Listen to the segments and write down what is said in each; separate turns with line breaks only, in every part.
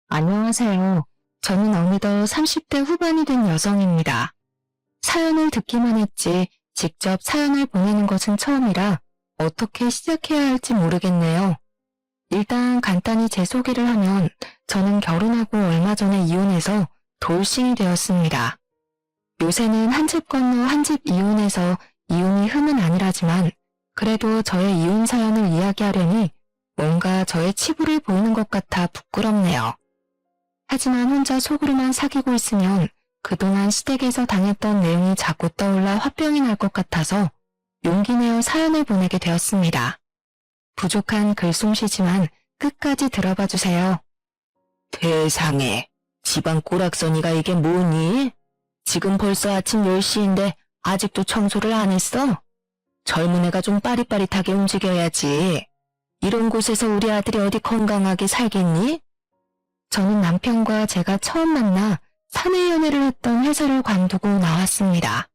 안녕하세요. 저는 어느덧 30대 후반이 된 여성입니다. 사연을 듣기만 했지 직접 사연을 보내는 것은 처음이라 어떻게 시작해야 할지 모르겠네요. 일단 간단히 제 소개를 하면 저는 결혼하고 얼마 전에 이혼해서 돌싱이 되었습니다. 요새는 한 집 건너 한 집 이혼해서 이혼이 흠은 아니라지만 그래도 저의 이혼 사연을 이야기하려니 뭔가 저의 치부를 보이는 것 같아 부끄럽네요. 하지만 혼자 속으로만 사귀고 있으면 그동안 시댁에서 당했던 내용이 자꾸 떠올라 화병이 날 것 같아서 용기 내어 사연을 보내게 되었습니다. 부족한 글솜씨지만 끝까지 들어봐 주세요. 세상에, 집안 꼬락서니가 이게 뭐니? 지금 벌써 아침 10시인데 아직도 청소를 안 했어? 젊은 애가 좀 빠릿빠릿하게 움직여야지. 이런 곳에서 우리 아들이 어디 건강하게 살겠니? 저는 남편과 제가 처음 만나 사내 연애를 했던 회사를 관두고 나왔습니다.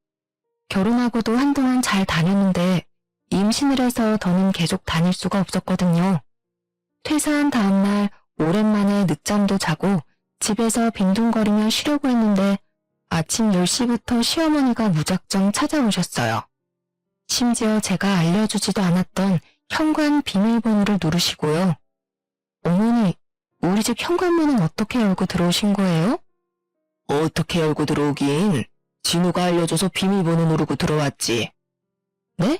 결혼하고도 한동안 잘 다녔는데 임신을 해서 더는 계속 다닐 수가 없었거든요. 퇴사한 다음날 오랜만에 늦잠도 자고 집에서 빈둥거리며 쉬려고 했는데 아침 10시부터 시어머니가 무작정 찾아오셨어요. 심지어 제가 알려주지도 않았던 현관 비밀번호를 누르시고요. 어머니, 우리 집 현관문은 어떻게 열고 들어오신 거예요? 어떻게 열고 들어오긴. 진우가 알려줘서 비밀번호 누르고 들어왔지. 네?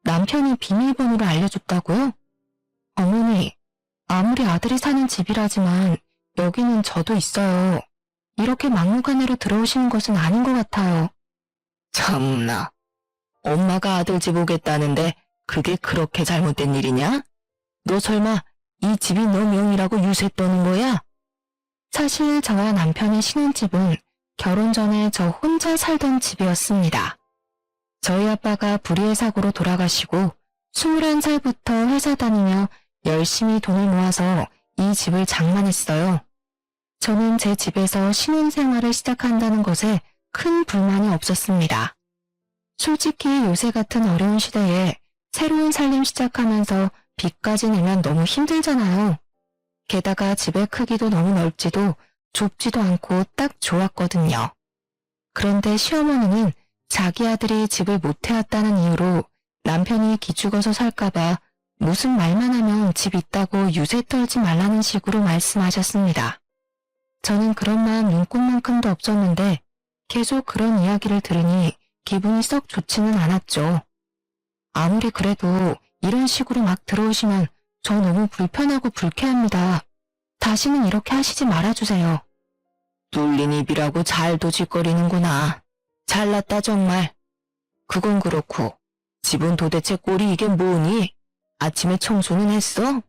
남편이 비밀번호를 알려줬다고요? 어머니, 아무리 아들이 사는 집이라지만 여기는 저도 있어요. 이렇게 막무가내로 들어오시는 것은 아닌 것 같아요. 참나. 엄마가 아들 집 오겠다는데 그게 그렇게 잘못된 일이냐? 너 설마 이 집이 너 명이라고 유세 떠는 거야? 사실 저와 남편의 신혼집은 결혼 전에 저 혼자 살던 집이었습니다. 저희 아빠가 불의의 사고로 돌아가시고 21살부터 회사 다니며 열심히 돈을 모아서 이 집을 장만했어요. 저는 제 집에서 신혼생활을 시작한다는 것에 큰 불만이 없었습니다. 솔직히 요새 같은 어려운 시대에 새로운 살림 시작하면서 빚까지 내면 너무 힘들잖아요. 게다가 집의 크기도 너무 넓지도 좁지도 않고 딱 좋았거든요. 그런데 시어머니는 자기 아들이 집을 못 해왔다는 이유로 남편이 기죽어서 살까봐 무슨 말만 하면 집 있다고 유세 떨지 말라는 식으로 말씀하셨습니다. 저는 그런 마음 눈꼽만큼도 없었는데 계속 그런 이야기를 들으니 기분이 썩 좋지는 않았죠. 아무리 그래도 이런 식으로 막 들어오시면 저 너무 불편하고 불쾌합니다. 다시는 이렇게 하시지 말아주세요. 뚫린 입이라고 잘도 짓거리는구나. 잘났다 정말. 그건 그렇고 집은 도대체 꼴이 이게 뭐니? 아침에 청소는 했어?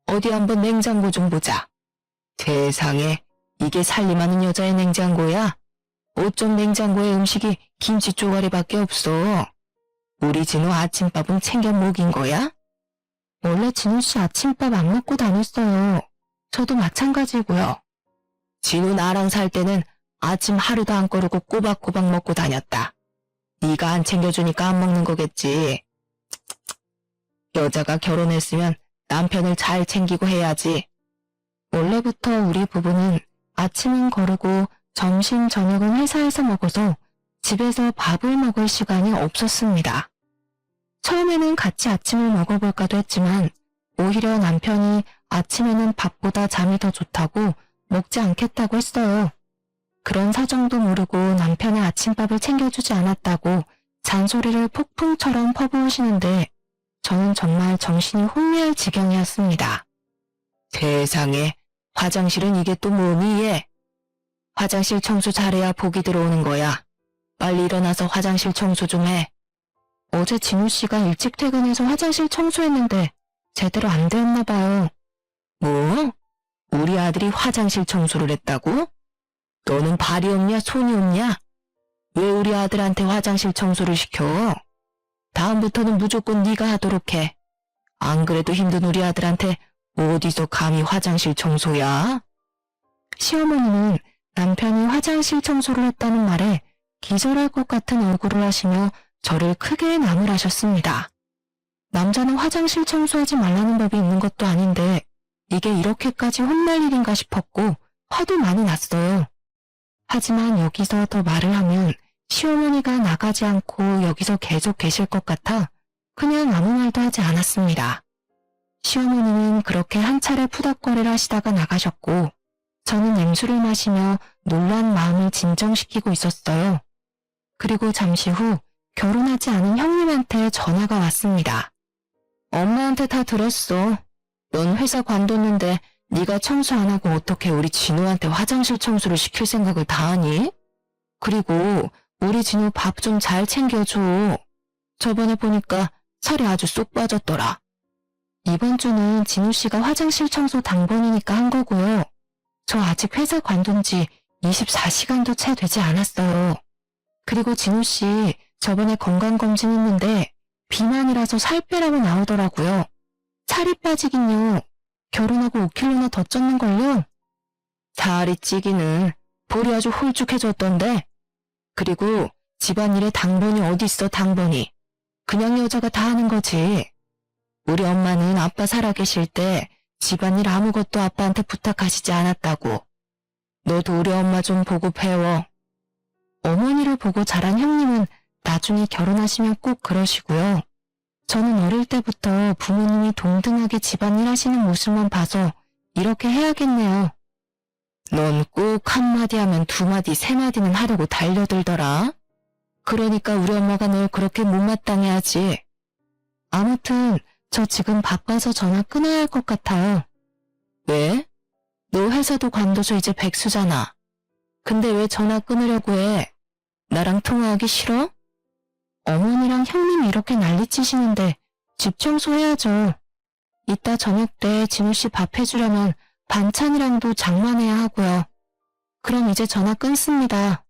어디 한번 냉장고 좀 보자. 세상에, 이게 살림하는 여자의 냉장고야? 어쩜 냉장고에 음식이 김치 쪼가리밖에 없어? 우리 진우 아침밥은 챙겨 먹인 거야? 원래 진우 씨 아침밥 안 먹고 다녔어요. 저도 마찬가지고요. 진우 나랑 살 때는 아침 하루도 안 거르고 꼬박꼬박 먹고 다녔다. 네가 안 챙겨주니까 안 먹는 거겠지. 여자가 결혼했으면 남편을 잘 챙기고 해야지. 원래부터 우리 부부는 아침은 거르고 점심, 저녁은 회사에서 먹어서 집에서 밥을 먹을 시간이 없었습니다. 처음에는 같이 아침을 먹어볼까도 했지만 오히려 남편이 아침에는 밥보다 잠이 더 좋다고 먹지 않겠다고 했어요. 그런 사정도 모르고 남편의 아침밥을 챙겨주지 않았다고 잔소리를 폭풍처럼 퍼부으시는데 저는 정말 정신이 혼미할 지경이었습니다. 세상에, 화장실은 이게 또 뭐니 얘? 화장실 청소 잘해야 복이 들어오는 거야. 빨리 일어나서 화장실 청소 좀 해. 어제 진우 씨가 일찍 퇴근해서 화장실 청소했는데 제대로 안 되었나 봐요. 뭐? 우리 아들이 화장실 청소를 했다고? 너는 발이 없냐 손이 없냐? 왜 우리 아들한테 화장실 청소를 시켜? 다음부터는 무조건 네가 하도록 해. 안 그래도 힘든 우리 아들한테 어디서 감히 화장실 청소야? 시어머니는 남편이 화장실 청소를 했다는 말에 기절할 것 같은 얼굴을 하시며 저를 크게 나무라셨습니다. 남자는 화장실 청소하지 말라는 법이 있는 것도 아닌데 이게 이렇게까지 혼날 일인가 싶었고 화도 많이 났어요. 하지만 여기서 더 말을 하면 시어머니가 나가지 않고 여기서 계속 계실 것 같아 그냥 아무 말도 하지 않았습니다. 시어머니는 그렇게 한 차례 푸닥거리를 하시다가 나가셨고 저는 냉수를 마시며 놀란 마음을 진정시키고 있었어요. 그리고 잠시 후 결혼하지 않은 형님한테 전화가 왔습니다. 엄마한테 다 들었어. 넌 회사 관뒀는데 네가 청소 안 하고 어떻게 우리 진우한테 화장실 청소를 시킬 생각을 다 하니? 그리고 우리 진우 밥 좀 잘 챙겨줘. 저번에 보니까 살이 아주 쏙 빠졌더라. 이번 주는 진우 씨가 화장실 청소 당번이니까 한 거고요. 저 아직 회사 관둔 지 24시간도 채 되지 않았어요. 그리고 진우 씨 저번에 건강검진 했는데 비만이라서 살 빼라고 나오더라고요. 살이 빠지긴요. 결혼하고 5kg나 더 쪘는걸요? 살이 찌기는 볼이 아주 홀쭉해졌던데. 그리고 집안일에 당번이 어디 있어 당번이. 그냥 여자가 다 하는 거지. 우리 엄마는 아빠 살아계실 때 집안일 아무것도 아빠한테 부탁하시지 않았다고. 너도 우리 엄마 좀 보고 배워. 어머니를 보고 자란 형님은 나중에 결혼하시면 꼭 그러시고요. 저는 어릴 때부터 부모님이 동등하게 집안일 하시는 모습만 봐서 이렇게 해야겠네요. 넌 꼭 한마디 하면 두마디 세마디는 하려고 달려들더라. 그러니까 우리 엄마가 널 그렇게 못마땅해 하지. 아무튼 저 지금 바빠서 전화 끊어야 할 것 같아요. 왜? 너 회사도 관둬서 이제 백수잖아. 근데 왜 전화 끊으려고 해? 나랑 통화하기 싫어? 어머니랑 형님이 이렇게 난리치시는데 집 청소해야죠. 이따 저녁 때 진우 씨 밥 해주려면 반찬이랑도 장만해야 하고요. 그럼 이제 전화 끊습니다.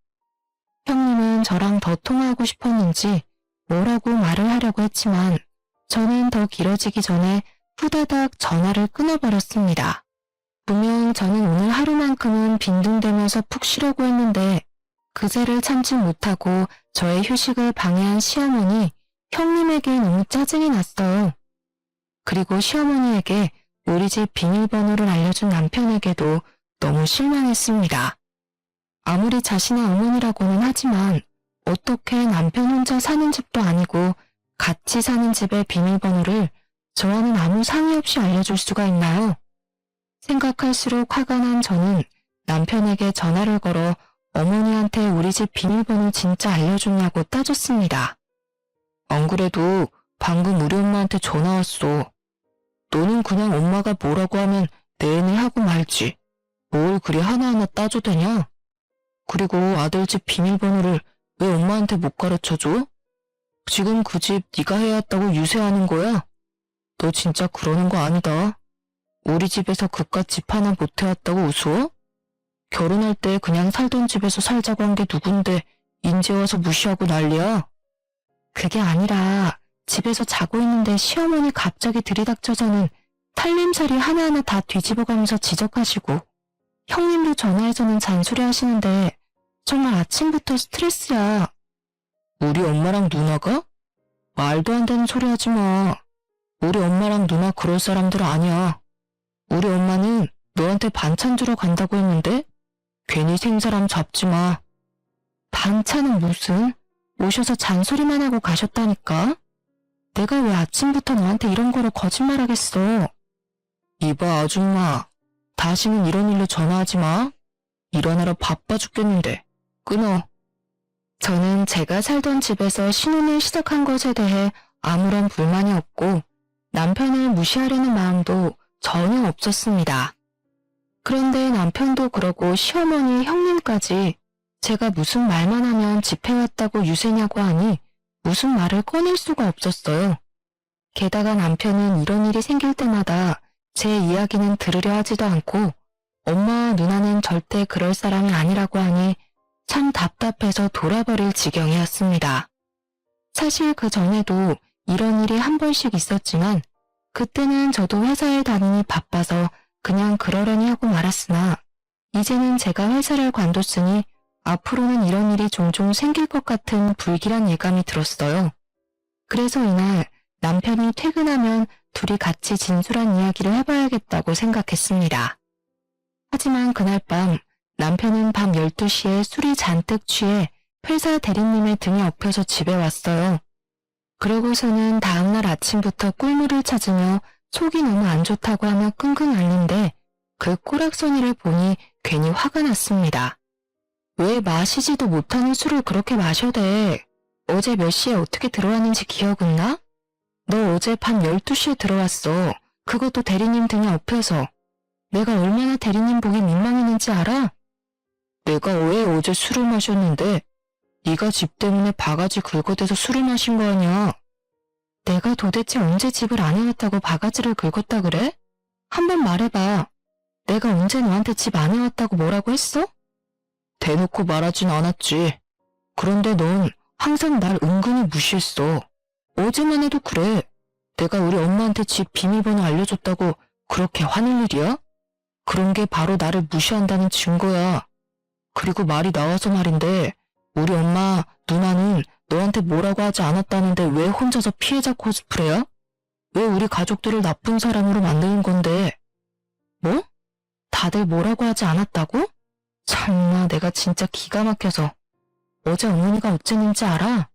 형님은 저랑 더 통화하고 싶었는지 뭐라고 말을 하려고 했지만 저는 더 길어지기 전에 후다닥 전화를 끊어버렸습니다. 분명 저는 오늘 하루만큼은 빈둥대면서 푹 쉬려고 했는데 그새를 참지 못하고 저의 휴식을 방해한 시어머니, 형님에게 너무 짜증이 났어요. 그리고 시어머니에게 우리 집 비밀번호를 알려준 남편에게도 너무 실망했습니다. 아무리 자신의 어머니라고는 하지만 어떻게 남편 혼자 사는 집도 아니고 같이 사는 집의 비밀번호를 저와는 아무 상의 없이 알려줄 수가 있나요? 생각할수록 화가 난 저는 남편에게 전화를 걸어 어머니한테 우리 집 비밀번호 진짜 알려줬냐고 따졌습니다. 안 그래도 방금 우리 엄마한테 전화 왔어. 너는 그냥 엄마가 뭐라고 하면 네네 하고 말지. 뭘 그리 하나하나 따져대냐? 그리고 아들 집 비밀번호를 왜 엄마한테 못 가르쳐줘? 지금 그 집 네가 해왔다고 유세하는 거야? 너 진짜 그러는 거 아니다. 우리 집에서 그깟 집 하나 못 해왔다고 우스워? 결혼할 때 그냥 살던 집에서 살자고 한 게 누군데 인제 와서 무시하고 난리야? 그게 아니라 집에서 자고 있는데 시어머니 갑자기 들이닥쳐서는 살림살이 하나하나 다 뒤집어가면서 지적하시고 형님도 전화해서는 잔소리 하시는데 정말 아침부터 스트레스야. 우리 엄마랑 누나가? 말도 안 되는 소리 하지 마. 우리 엄마랑 누나 그럴 사람들 아니야. 우리 엄마는 너한테 반찬 주러 간다고 했는데 괜히 생사람 잡지 마. 반찬은 무슨? 오셔서 잔소리만 하고 가셨다니까? 내가 왜 아침부터 너한테 이런 거로 거짓말하겠어. 이봐 아줌마, 다시는 이런 일로 전화하지 마. 일하느라 바빠 죽겠는데 끊어. 저는 제가 살던 집에서 신혼을 시작한 것에 대해 아무런 불만이 없고 남편을 무시하려는 마음도 전혀 없었습니다. 그런데 남편도 그러고 시어머니, 형님까지 제가 무슨 말만 하면 집해왔다고 유세냐고 하니 무슨 말을 꺼낼 수가 없었어요. 게다가 남편은 이런 일이 생길 때마다 제 이야기는 들으려 하지도 않고 엄마와 누나는 절대 그럴 사람이 아니라고 하니 참 답답해서 돌아버릴 지경이었습니다. 사실 그 전에도 이런 일이 한 번씩 있었지만 그때는 저도 회사에 다니니 바빠서 그냥 그러려니 하고 말았으나 이제는 제가 회사를 관뒀으니 앞으로는 이런 일이 종종 생길 것 같은 불길한 예감이 들었어요. 그래서 이날 남편이 퇴근하면 둘이 같이 진솔한 이야기를 해봐야겠다고 생각했습니다. 하지만 그날 밤 남편은 밤 12시에 술이 잔뜩 취해 회사 대리님의 등에 업혀서 집에 왔어요. 그러고서는 다음날 아침부터 꿀물을 찾으며 속이 너무 안 좋다고 하며 끙끙 앓는데 그 꼬락서니를 보니 괜히 화가 났습니다. 왜 마시지도 못하는 술을 그렇게 마셔대? 어제 몇 시에 어떻게 들어왔는지 기억은 나? 너 어제 밤 12시에 들어왔어. 그것도 대리님 등에 업혀서. 내가 얼마나 대리님 보기 민망했는지 알아? 내가 왜 어제 술을 마셨는데 네가 집 때문에 바가지 긁어대서 술을 마신 거 아니야? 내가 도대체 언제 집을 안 해왔다고 바가지를 긁었다 그래? 한번 말해봐. 내가 언제 너한테 집 안 해왔다고 뭐라고 했어? 대놓고 말하진 않았지. 그런데 넌 항상 날 은근히 무시했어. 어제만 해도 그래. 내가 우리 엄마한테 집 비밀번호 알려줬다고 그렇게 화낼 일이야? 그런 게 바로 나를 무시한다는 증거야. 그리고 말이 나와서 말인데 우리 엄마, 누나는 너한테 뭐라고 하지 않았다는데 왜 혼자서 피해자 코스프레야? 왜 우리 가족들을 나쁜 사람으로 만드는 건데? 뭐? 다들 뭐라고 하지 않았다고? 참나 내가 진짜 기가 막혀서. 어제 어머니가 어쨌는지 알아?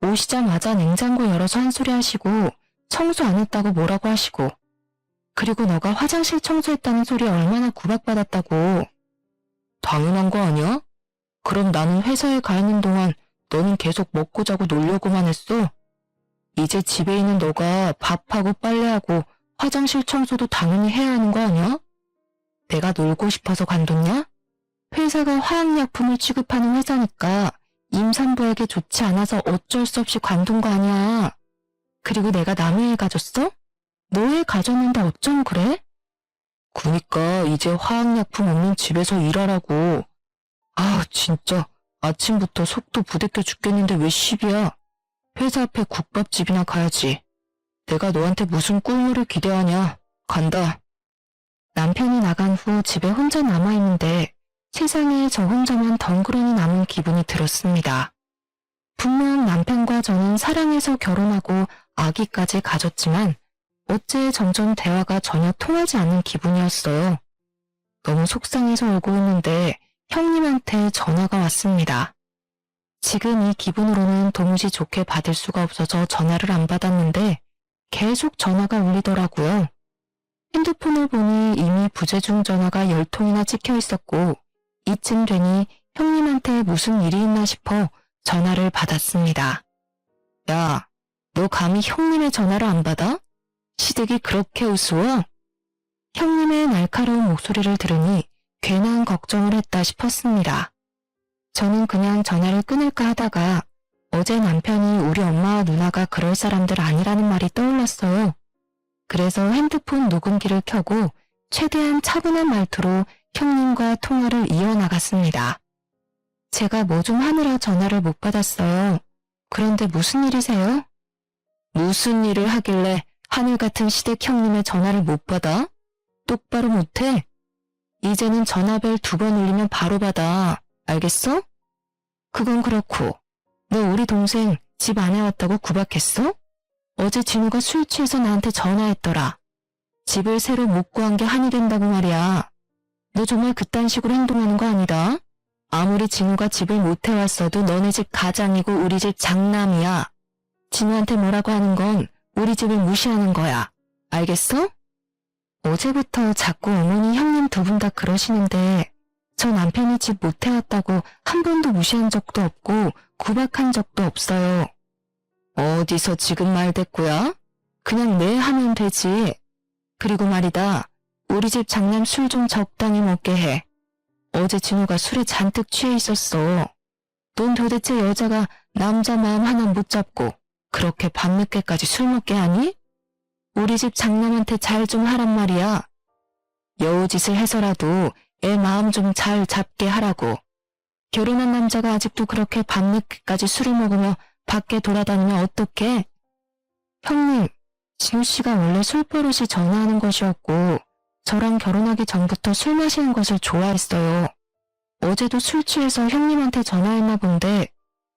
오시자마자 냉장고 열어서 한 소리 하시고 청소 안 했다고 뭐라고 하시고 그리고 너가 화장실 청소했다는 소리에 얼마나 구박받았다고. 당연한 거 아니야? 그럼 나는 회사에 가 있는 동안 너는 계속 먹고 자고 놀려고만 했어? 이제 집에 있는 너가 밥하고 빨래하고 화장실 청소도 당연히 해야 하는 거 아니야? 내가 놀고 싶어서 관뒀냐? 회사가 화학약품을 취급하는 회사니까 임산부에게 좋지 않아서 어쩔 수 없이 관둔 거 아니야. 그리고 내가 남의 애 가졌어? 너 애 가졌는데 어쩜 그래? 그니까 이제 화학약품 없는 집에서 일하라고. 아 진짜 아침부터 속도 부대껴 죽겠는데 왜 시비야? 회사 앞에 국밥집이나 가야지. 내가 너한테 무슨 꿀물을 기대하냐. 간다. 남편이 나간 후 집에 혼자 남아있는데 세상에 저 혼자만 덩그러니 남은 기분이 들었습니다. 분명 남편과 저는 사랑해서 결혼하고 아기까지 가졌지만 어째 점점 대화가 전혀 통하지 않는 기분이었어요. 너무 속상해서 울고 있는데 형님한테 전화가 왔습니다. 지금 이 기분으로는 도무지 좋게 받을 수가 없어서 전화를 안 받았는데 계속 전화가 울리더라고요. 핸드폰을 보니 이미 부재중 전화가 10통이나 찍혀 있었고 이쯤 되니 형님한테 무슨 일이 있나 싶어 전화를 받았습니다. 야, 너 감히 형님의 전화를 안 받아? 시댁이 그렇게 우스워? 형님의 날카로운 목소리를 들으니 괜한 걱정을 했다 싶었습니다. 저는 그냥 전화를 끊을까 하다가 어제 남편이 우리 엄마와 누나가 그럴 사람들 아니라는 말이 떠올랐어요. 그래서 핸드폰 녹음기를 켜고 최대한 차분한 말투로 형님과 통화를 이어나갔습니다. 제가 뭐 좀 하느라 전화를 못 받았어요. 그런데 무슨 일이세요? 무슨 일을 하길래 하늘 같은 시댁 형님의 전화를 못 받아? 똑바로 못해? 이제는 전화벨 2번 울리면 바로 받아. 알겠어? 그건 그렇고 너 우리 동생 집 안 해왔다고 구박했어? 어제 진우가 술 취해서 나한테 전화했더라. 집을 새로 못 구한 게 한이 된다고 말이야. 너 정말 그딴 식으로 행동하는 거 아니다. 아무리 진우가 집을 못 해왔어도 너네 집 가장이고 우리 집 장남이야. 진우한테 뭐라고 하는 건 우리 집을 무시하는 거야. 알겠어? 어제부터 자꾸 어머니 형님 2분 다 그러시는데 저 남편이 집 못 해왔다고 한 번도 무시한 적도 없고 구박한 적도 없어요. 어디서 지금 말대꾸야? 그냥 네 하면 되지. 그리고 말이다. 우리 집 장남 술 좀 적당히 먹게 해. 어제 진우가 술에 잔뜩 취해 있었어. 넌 도대체 여자가 남자 마음 하나 못 잡고 그렇게 밤늦게까지 술 먹게 하니? 우리 집 장남한테 잘 좀 하란 말이야. 여우짓을 해서라도 애 마음 좀 잘 잡게 하라고. 결혼한 남자가 아직도 그렇게 밤늦게까지 술을 먹으며 밖에 돌아다니면 어떡해? 형님, 진우 씨가 원래 술버릇이 전화하는 것이었고 저랑 결혼하기 전부터 술 마시는 것을 좋아했어요. 어제도 술 취해서 형님한테 전화했나 본데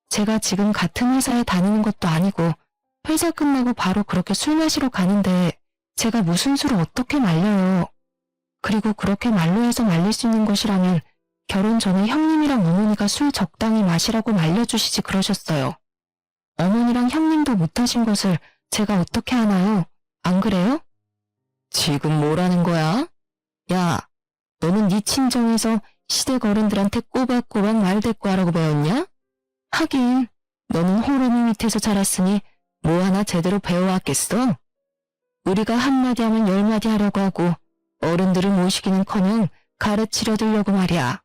제가 지금 같은 회사에 다니는 것도 아니고 회사 끝나고 바로 그렇게 술 마시러 가는데 제가 무슨 수를 어떻게 말려요. 그리고 그렇게 말로 해서 말릴 수 있는 것이라면 결혼 전에 형님이랑 어머니가 술 적당히 마시라고 말려주시지 그러셨어요. 어머니랑 형님도 못하신 것을 제가 어떻게 하나요? 안 그래요? 지금 뭐라는 거야? 야, 너는 네 친정에서 시댁 어른들한테 꼬박꼬박 말대꾸하라고 배웠냐? 하긴 너는 호르미 밑에서 자랐으니 뭐 하나 제대로 배워왔겠어? 우리가 한마디 하면 열마디 하려고 하고 어른들을 모시기는커녕 가르치려 들려고 말이야.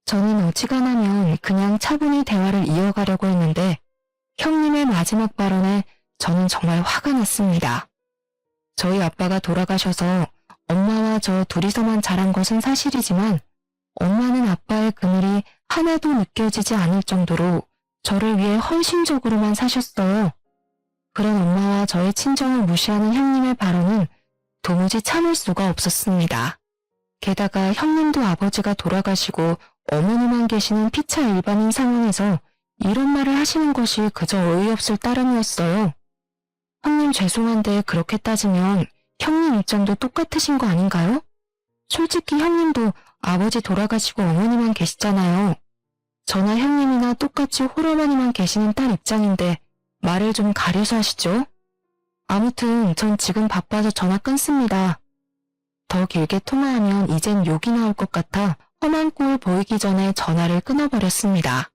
저는 어지간하면 그냥 차분히 대화를 이어가려고 했는데 형님의 마지막 발언에 저는 정말 화가 났습니다. 저희 아빠가 돌아가셔서 엄마와 저 둘이서만 자란 것은 사실이지만 엄마는 아빠의 그늘이 하나도 느껴지지 않을 정도로 저를 위해 헌신적으로만 사셨어요. 그런 엄마와 저의 친정을 무시하는 형님의 발언은 도무지 참을 수가 없었습니다. 게다가 형님도 아버지가 돌아가시고 어머니만 계시는 피차 일반인 상황에서 이런 말을 하시는 것이 그저 어이없을 따름이었어요. 형님 죄송한데 그렇게 따지면 형님 입장도 똑같으신 거 아닌가요? 솔직히 형님도 아버지 돌아가시고 어머니만 계시잖아요. 저나 형님이나 똑같이 홀어머니만 계시는 딸 입장인데 말을 좀 가려서 하시죠. 아무튼 전 지금 바빠서 전화 끊습니다. 더 길게 통화하면 이젠 욕이 나올 것 같아 험한 꼴 보이기 전에 전화를 끊어버렸습니다.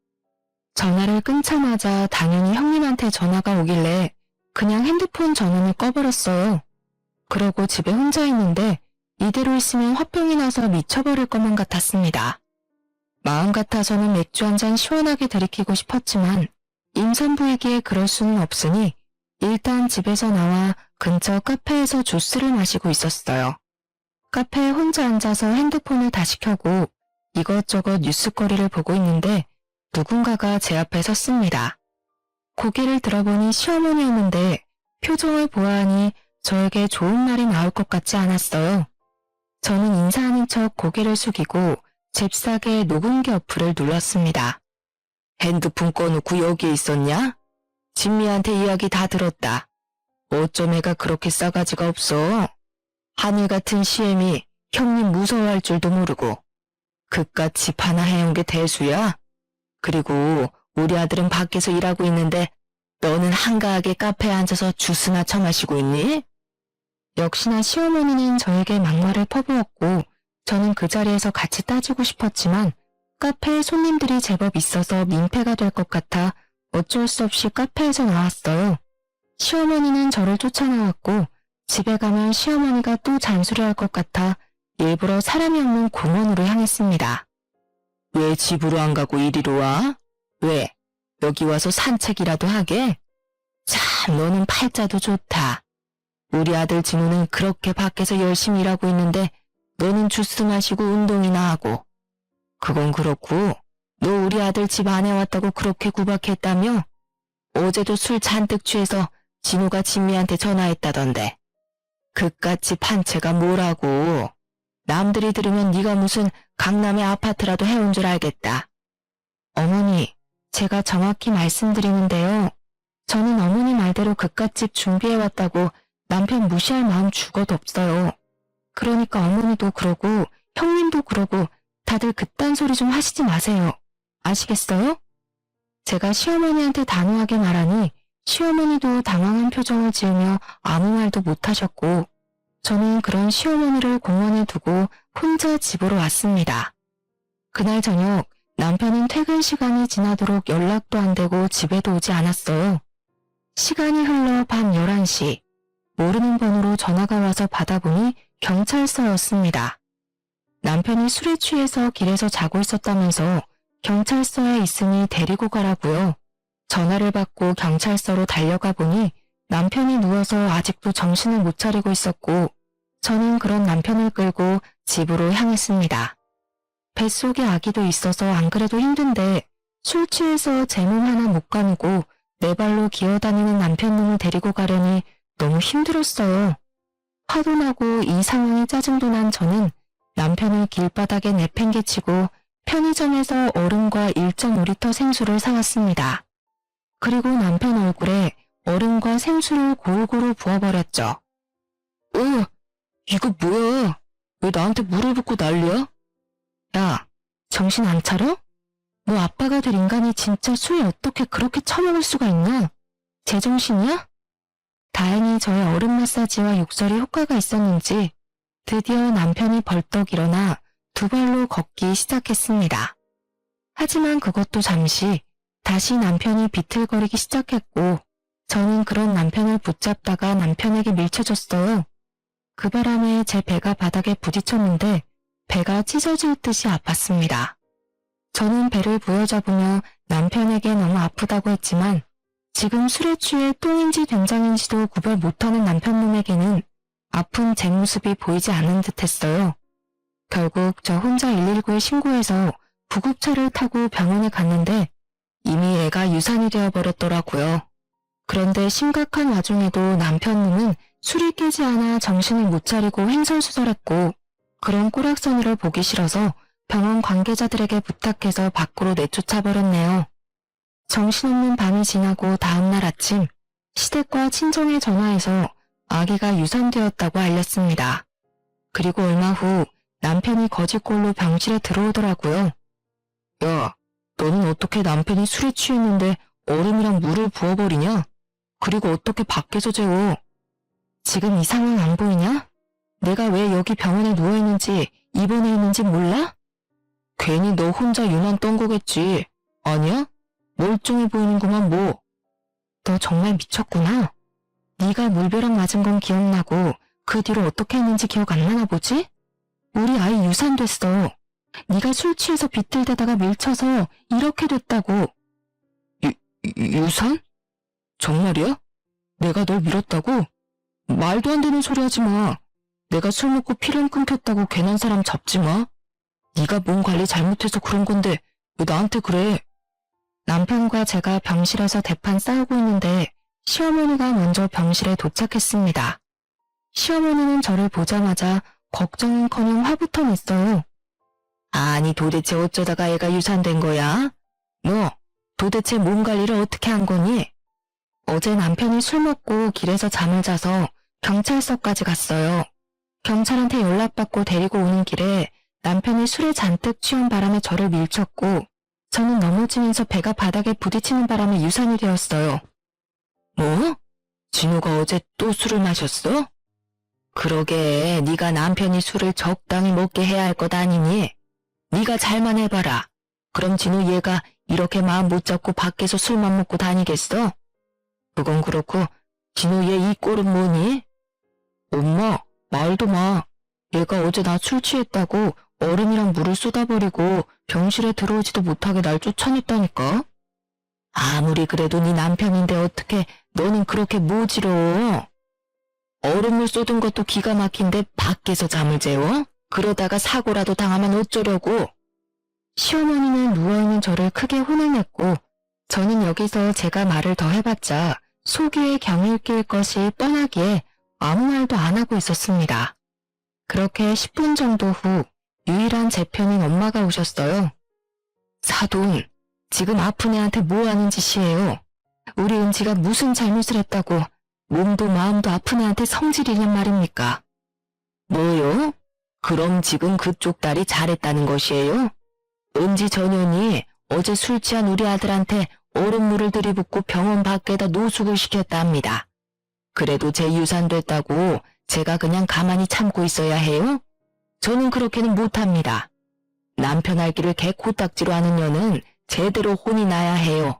전화를 끊자마자 당연히 형님한테 전화가 오길래 그냥 핸드폰 전원을 꺼버렸어요. 그러고 집에 혼자 있는데 이대로 있으면 화병이 나서 미쳐버릴 것만 같았습니다. 마음 같아서는 맥주 한 잔 시원하게 들이키고 싶었지만 임산부이기에 그럴 수는 없으니 일단 집에서 나와 근처 카페에서 주스를 마시고 있었어요. 카페에 혼자 앉아서 핸드폰을 다시 켜고 이것저것 뉴스거리를 보고 있는데 누군가가 제 앞에 섰습니다. 고개를 들어보니 시어머니였는데 표정을 보아하니 저에게 좋은 말이 나올 것 같지 않았어요. 저는 인사하는 척 고개를 숙이고 잽싸게 녹음기 어플을 눌렀습니다. 핸드폰 꺼놓고 여기에 있었냐? 진미한테 이야기 다 들었다. 어쩜 애가 그렇게 싸가지가 없어? 하늘 같은 시엠이 형님 무서워할 줄도 모르고 그깟 집 하나 해온 게 대수야? 그리고 우리 아들은 밖에서 일하고 있는데 너는 한가하게 카페에 앉아서 주스나 처마시고 있니? 역시나 시어머니는 저에게 막말을 퍼부었고 저는 그 자리에서 같이 따지고 싶었지만 카페에 손님들이 제법 있어서 민폐가 될 것 같아 어쩔 수 없이 카페에서 나왔어요. 시어머니는 저를 쫓아나왔고 집에 가면 시어머니가 또 잔소리할 것 같아 일부러 사람이 없는 공원으로 향했습니다. 왜 집으로 안 가고 이리로 와? 왜? 여기 와서 산책이라도 하게? 참 너는 팔자도 좋다. 우리 아들 진우는 그렇게 밖에서 열심히 일하고 있는데 너는 주스 마시고 운동이나 하고. 그건 그렇고 너 우리 아들 집 안에 왔다고 그렇게 구박했다며? 어제도 술 잔뜩 취해서 진우가 진미한테 전화했다던데. 그깟 집 한 채가 뭐라고. 남들이 들으면 네가 무슨 강남의 아파트라도 해온 줄 알겠다. 어머니, 제가 정확히 말씀드리는데요. 저는 어머니 말대로 그깟 집 준비해왔다고 남편 무시할 마음 죽어도 없어요. 그러니까 어머니도 그러고 형님도 그러고 다들 그딴 소리 좀 하시지 마세요. 아시겠어요? 제가 시어머니한테 단호하게 말하니 시어머니도 당황한 표정을 지으며 아무 말도 못하셨고 저는 그런 시어머니를 공원에 두고 혼자 집으로 왔습니다. 그날 저녁 남편은 퇴근 시간이 지나도록 연락도 안 되고 집에도 오지 않았어요. 시간이 흘러 밤 11시 모르는 번호로 전화가 와서 받아보니 경찰서였습니다. 남편이 술에 취해서 길에서 자고 있었다면서 경찰서에 있으니 데리고 가라고요. 전화를 받고 경찰서로 달려가 보니 남편이 누워서 아직도 정신을 못 차리고 있었고 저는 그런 남편을 끌고 집으로 향했습니다. 뱃속에 아기도 있어서 안 그래도 힘든데 술 취해서 제 몸 하나 못 가누고 내 발로 기어다니는 남편 놈을 데리고 가려니 너무 힘들었어요. 화도 나고 이 상황에 짜증도 난 저는 남편을 길바닥에 내팽개치고 편의점에서 얼음과 1.5리터 생수를 사왔습니다. 그리고 남편 얼굴에 얼음과 생수를 골고루 부어버렸죠. 이거 뭐야? 왜 나한테 물을 붓고 난리야? 야, 정신 안 차려? 너 아빠가 될 인간이 진짜 술 어떻게 그렇게 처먹을 수가 있나? 제정신이야? 다행히 저의 얼음 마사지와 욕설이 효과가 있었는지 드디어 남편이 벌떡 일어나 두 발로 걷기 시작했습니다. 하지만 그것도 잠시 다시 남편이 비틀거리기 시작했고 저는 그런 남편을 붙잡다가 남편에게 밀쳐줬어요. 그 바람에 제 배가 바닥에 부딪혔는데 배가 찢어질 듯이 아팠습니다. 저는 배를 부여잡으며 남편에게 너무 아프다고 했지만 지금 술에 취해 똥인지 된장인지도 구별 못하는 남편 놈에게는 아픈 제 모습이 보이지 않는 듯했어요. 결국 저 혼자 119에 신고해서 구급차를 타고 병원에 갔는데 이미 애가 유산이 되어버렸더라고요. 그런데 심각한 와중에도 남편 놈은 술이 깨지 않아 정신을 못 차리고 횡설수설했고 그런 꼬락서니를 보기 싫어서 병원 관계자들에게 부탁해서 밖으로 내쫓아버렸네요. 정신없는 밤이 지나고 다음날 아침 시댁과 친정에 전화해서 아기가 유산되었다고 알렸습니다. 그리고 얼마 후 남편이 거짓골로 병실에 들어오더라고요. 야, 너는 어떻게 남편이 술에 취했는데 얼음이랑 물을 부어버리냐? 그리고 어떻게 밖에서 재워? 지금 이 상황 안 보이냐? 내가 왜 여기 병원에 누워있는지 입원해 있는지 몰라? 괜히 너 혼자 유난 떤 거겠지. 아니야? 멀쩡해 보이는구만 뭐. 너 정말 미쳤구나. 네가 물벼락 맞은 건 기억나고 그 뒤로 어떻게 했는지 기억 안 나나 보지? 우리 아이 유산됐어. 네가 술 취해서 비틀대다가 밀쳐서 이렇게 됐다고. 유산? 정말이야? 내가 널 밀었다고? 말도 안 되는 소리 하지 마. 내가 술 먹고 피를 끊겼다고 괜한 사람 잡지 마. 네가 몸 관리 잘못해서 그런 건데 왜 나한테 그래? 남편과 제가 병실에서 대판 싸우고 있는데 시어머니가 먼저 병실에 도착했습니다. 시어머니는 저를 보자마자 걱정은커녕 화부터 냈어요. 아니 도대체 어쩌다가 애가 유산된 거야? 너 도대체 몸 관리를 어떻게 한 거니? 어제 남편이 술 먹고 길에서 잠을 자서 경찰서까지 갔어요. 경찰한테 연락받고 데리고 오는 길에 남편이 술에 잔뜩 취한 바람에 저를 밀쳤고 저는 넘어지면서 배가 바닥에 부딪히는 바람에 유산이 되었어요. 뭐? 진호가 어제 또 술을 마셨어? 그러게 네가 남편이 술을 적당히 먹게 해야 할 것 아니니? 네가 잘만 해봐라. 그럼 진호 얘가 이렇게 마음 못 잡고 밖에서 술만 먹고 다니겠어? 그건 그렇고 진호 얘 이 꼴은 뭐니? 엄마, 말도 마. 얘가 어제 나 술 취했다고 얼음이랑 물을 쏟아버리고 병실에 들어오지도 못하게 날 쫓아냈다니까? 아무리 그래도 네 남편인데 어떻게 너는 그렇게 모지러워? 얼음물 쏟은 것도 기가 막힌데 밖에서 잠을 재워? 그러다가 사고라도 당하면 어쩌려고? 시어머니는 누워있는 저를 크게 혼내냈고 저는 여기서 제가 말을 더 해봤자 속이에 경을 낄 것이 뻔하기에 아무 말도 안 하고 있었습니다. 그렇게 10분 정도 후 유일한 제 편인 엄마가 오셨어요. 사돈, 지금 아픈 애한테 뭐 하는 짓이에요? 우리 은지가 무슨 잘못을 했다고 몸도 마음도 아픈 애한테 성질이냔 말입니까? 뭐요? 그럼 지금 그쪽 딸이 잘했다는 것이에요? 은지 전현이 어제 술 취한 우리 아들한테 얼음물을 들이붓고 병원 밖에다 노숙을 시켰다 합니다. 그래도 제 유산됐다고 제가 그냥 가만히 참고 있어야 해요? 저는 그렇게는 못합니다. 남편 알기를 개 코딱지로 하는 년은 제대로 혼이 나야 해요.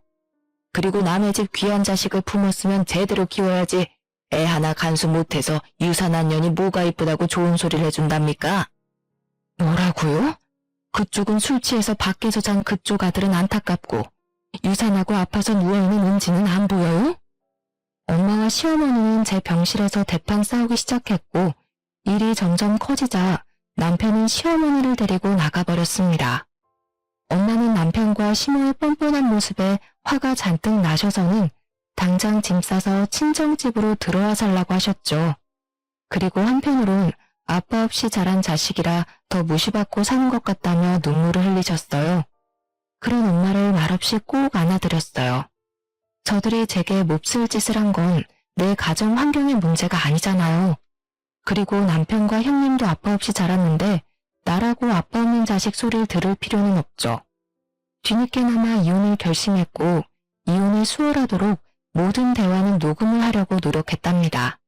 그리고 남의 집 귀한 자식을 품었으면 제대로 키워야지 애 하나 간수 못해서 유산한 년이 뭐가 이쁘다고 좋은 소리를 해준답니까? 뭐라고요? 그쪽은 술 취해서 밖에서 잔 그쪽 아들은 안타깝고 유산하고 아파서 누워있는 은지는 안 보여요? 엄마와 시어머니는 제 병실에서 대판 싸우기 시작했고 일이 점점 커지자 남편은 시어머니를 데리고 나가버렸습니다. 엄마는 남편과 시모의 뻔뻔한 모습에 화가 잔뜩 나셔서는 당장 짐 싸서 친정집으로 들어와 살라고 하셨죠. 그리고 한편으론 아빠 없이 자란 자식이라 더 무시받고 사는 것 같다며 눈물을 흘리셨어요. 그런 엄마를 말없이 꼭 안아드렸어요. 저들이 제게 몹쓸 짓을 한 건 내 가정 환경의 문제가 아니잖아요. 그리고 남편과 형님도 아빠 없이 자랐는데 나라고 아빠 없는 자식 소리를 들을 필요는 없죠. 뒤늦게나마 이혼을 결심했고 이혼을 수월하도록 모든 대화는 녹음을 하려고 노력했답니다.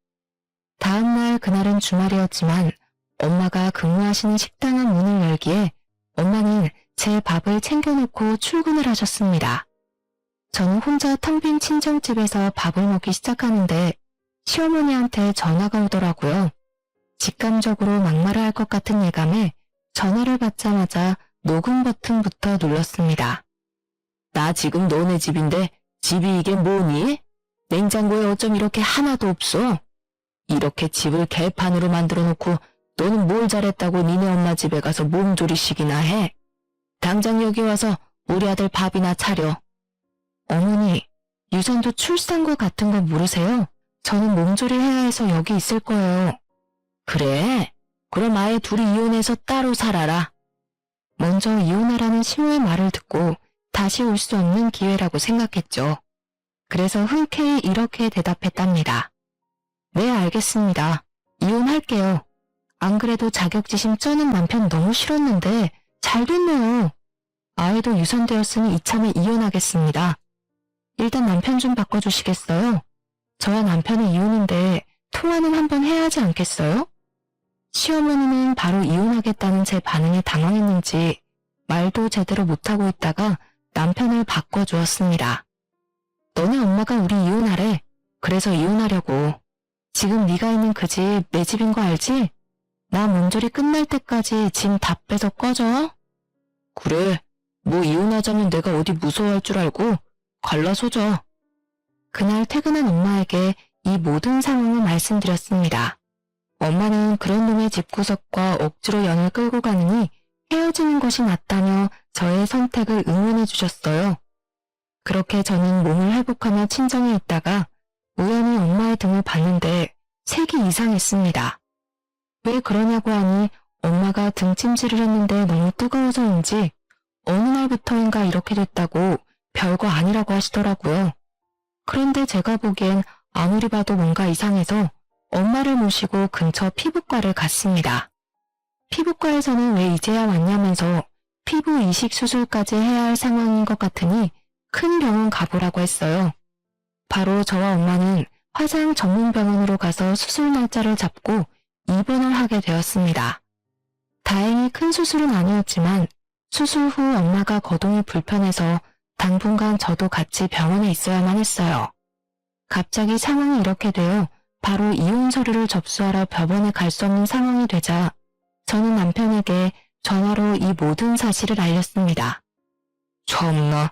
다음날 그날은 주말이었지만 엄마가 근무하시는 식당은 문을 열기에 엄마는 제 밥을 챙겨놓고 출근을 하셨습니다. 저는 혼자 텅 빈 친정집에서 밥을 먹기 시작하는데 시어머니한테 전화가 오더라고요. 직감적으로 막말을 할 것 같은 예감에 전화를 받자마자 녹음 버튼부터 눌렀습니다. 나 지금 너네 집인데 집이 이게 뭐니? 냉장고에 어쩜 이렇게 하나도 없어? 이렇게 집을 개판으로 만들어 놓고 너는 뭘 잘했다고 니네 엄마 집에 가서 몸조리식이나 해? 당장 여기 와서 우리 아들 밥이나 차려. 어머니, 유산도 출산과 같은 거 모르세요? 저는 몸조리 해야 해서 여기 있을 거예요. 그래? 그럼 아예 둘이 이혼해서 따로 살아라. 먼저 이혼하라는 시모의 말을 듣고 다시 올 수 없는 기회라고 생각했죠. 그래서 흔쾌히 이렇게 대답했답니다. 네, 알겠습니다. 이혼할게요. 안 그래도 자격지심 쩌는 남편 너무 싫었는데 잘 됐네요. 아이도 유산되었으니 이참에 이혼하겠습니다. 일단 남편 좀 바꿔주시겠어요? 저와 남편은 이혼인데 통화는 한번 해야 하지 않겠어요? 시어머니는 바로 이혼하겠다는 제 반응에 당황했는지 말도 제대로 못하고 있다가 남편을 바꿔주었습니다. 너네 엄마가 우리 이혼하래. 그래서 이혼하려고. 지금 네가 있는 그 집 내 집인 거 알지? 나 몸조리 끝날 때까지 짐 다 빼서 꺼져. 그래, 뭐 이혼하자면 내가 어디 무서워할 줄 알고 갈라서자. 그날 퇴근한 엄마에게 이 모든 상황을 말씀드렸습니다. 엄마는 그런 놈의 집구석과 억지로 연을 끌고 가느니 헤어지는 것이 낫다며 저의 선택을 응원해 주셨어요. 그렇게 저는 몸을 회복하며 친정에 있다가 우연히 엄마의 등을 봤는데 색이 이상했습니다. 왜 그러냐고 하니 엄마가 등찜질을 했는데 너무 뜨거워서인지 어느 날부터인가 이렇게 됐다고 별거 아니라고 하시더라고요. 그런데 제가 보기엔 아무리 봐도 뭔가 이상해서 엄마를 모시고 근처 피부과를 갔습니다. 피부과에서는 왜 이제야 왔냐면서 피부 이식 수술까지 해야 할 상황인 것 같으니 큰 병원 가보라고 했어요. 바로 저와 엄마는 화상 전문 병원으로 가서 수술 날짜를 잡고 입원을 하게 되었습니다. 다행히 큰 수술은 아니었지만 수술 후 엄마가 거동이 불편해서 당분간 저도 같이 병원에 있어야만 했어요. 갑자기 상황이 이렇게 되어 바로 이혼 서류를 접수하러 병원에 갈 수 없는 상황이 되자 저는 남편에게 전화로 이 모든 사실을 알렸습니다. 참나,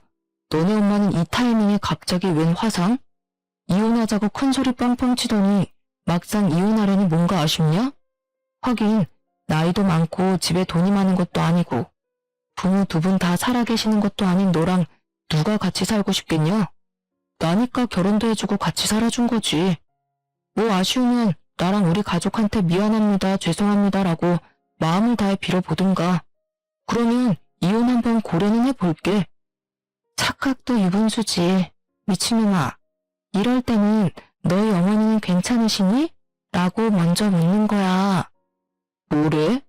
너네 엄마는 이 타이밍에 갑자기 웬 화상? 이혼하자고 큰소리 뻥뻥 치더니 막상 이혼하려니 뭔가 아쉽냐? 하긴 나이도 많고 집에 돈이 많은 것도 아니고 부모 두 분 다 살아계시는 것도 아닌 너랑 누가 같이 살고 싶겠냐? 나니까 결혼도 해주고 같이 살아준 거지. 뭐 아쉬우면 나랑 우리 가족한테 미안합니다, 죄송합니다라고 마음을 다해 빌어보든가. 그러면 이혼 한번 고려는 해볼게. 착각도 유분수지. 미친놈아. 이럴 때는 너희 어머니는 괜찮으시니? 라고 먼저 묻는 거야. 뭐래?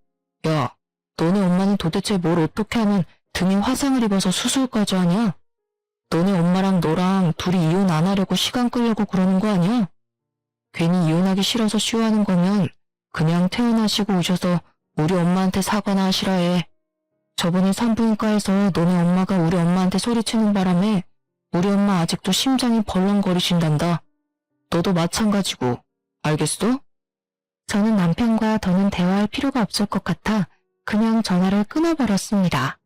야, 너네 엄마는 도대체 뭘 어떻게 하면 등에 화상을 입어서 수술까지 하냐? 너네 엄마랑 너랑 둘이 이혼 안 하려고 시간 끌려고 그러는 거 아니야? 괜히 이혼하기 싫어서 쉬워하는 거면 그냥 퇴원하시고 오셔서 우리 엄마한테 사과나 하시라 해. 저번에 산부인과에서 너네 엄마가 우리 엄마한테 소리치는 바람에 우리 엄마 아직도 심장이 벌렁거리신단다. 너도 마찬가지고. 알겠어? 저는 남편과 더는 대화할 필요가 없을 것 같아 그냥 전화를 끊어버렸습니다.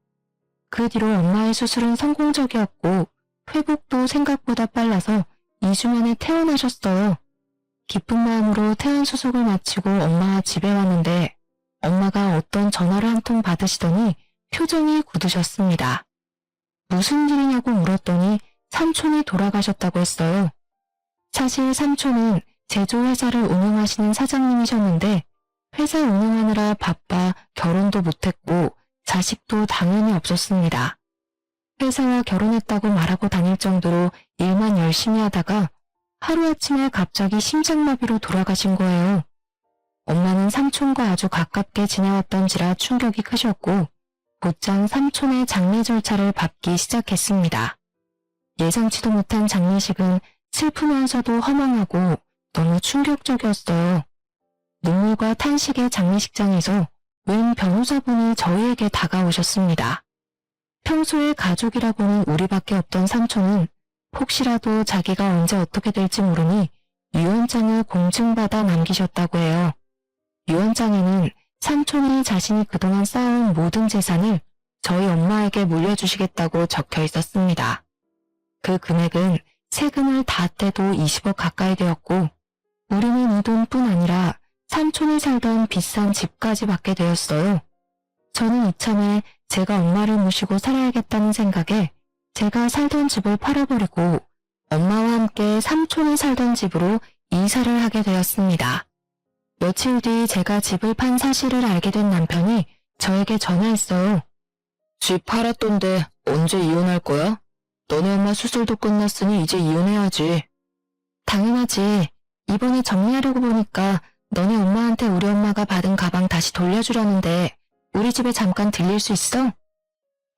그 뒤로 엄마의 수술은 성공적이었고 회복도 생각보다 빨라서 2주 만에 퇴원하셨어요. 기쁜 마음으로 퇴원 수속을 마치고 엄마와 집에 왔는데 엄마가 어떤 전화를 한 통 받으시더니 표정이 굳으셨습니다. 무슨 일이냐고 물었더니 삼촌이 돌아가셨다고 했어요. 사실 삼촌은 제조회사를 운영하시는 사장님이셨는데 회사 운영하느라 바빠 결혼도 못했고 자식도 당연히 없었습니다. 회사와 결혼했다고 말하고 다닐 정도로 일만 열심히 하다가 하루아침에 갑자기 심장마비로 돌아가신 거예요. 엄마는 삼촌과 아주 가깝게 지내왔던지라 충격이 크셨고 곧장 삼촌의 장례 절차를 밟기 시작했습니다. 예상치도 못한 장례식은 슬프면서도 허망하고 너무 충격적이었어요. 눈물과 탄식의 장례식장에서 웬 변호사분이 저희에게 다가오셨습니다. 평소에 가족이라고는 우리밖에 없던 삼촌은 혹시라도 자기가 언제 어떻게 될지 모르니 유언장을 공증받아 남기셨다고 해요. 유언장에는 삼촌이 자신이 그동안 쌓아온 모든 재산을 저희 엄마에게 물려주시겠다고 적혀 있었습니다. 그 금액은 세금을 다 떼도 20억 가까이 되었고 우리는 이 돈뿐 아니라 삼촌이 살던 비싼 집까지 받게 되었어요. 저는 이참에 제가 엄마를 모시고 살아야겠다는 생각에 제가 살던 집을 팔아버리고 엄마와 함께 삼촌이 살던 집으로 이사를 하게 되었습니다. 며칠 뒤 제가 집을 판 사실을 알게 된 남편이 저에게 전화했어요. 집 팔았던데 언제 이혼할 거야? 너네 엄마 수술도 끝났으니 이제 이혼해야지. 당연하지. 이번에 정리하려고 보니까 너네 엄마한테 우리 엄마가 받은 가방 다시 돌려주려는데 우리 집에 잠깐 들릴 수 있어?